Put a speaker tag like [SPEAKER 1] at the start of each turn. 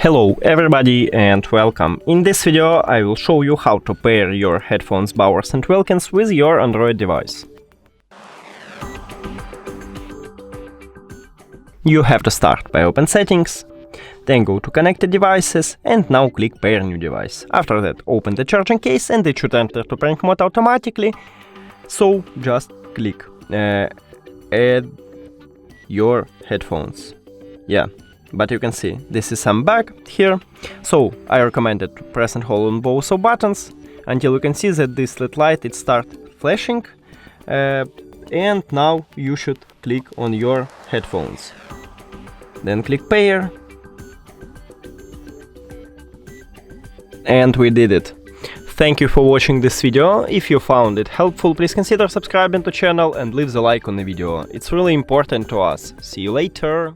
[SPEAKER 1] Hello everybody and welcome. In this video I will show you how to pair your headphones Bowers and Wilkins with your Android device. You have to start by open settings, then go to connected devices and now click pair new device. After that open the charging case and it should enter to prank mode automatically, so just click add your headphones. Yeah. But you can see this is some bug here, so I recommend it to press and hold on both of buttons until you can see that this LED light it start flashing, and now you should click on your headphones. Then click pair, and we did it. Thank you for watching this video. If you found it helpful, please consider subscribing to the channel and leave the like on the video. It's really important to us. See you later!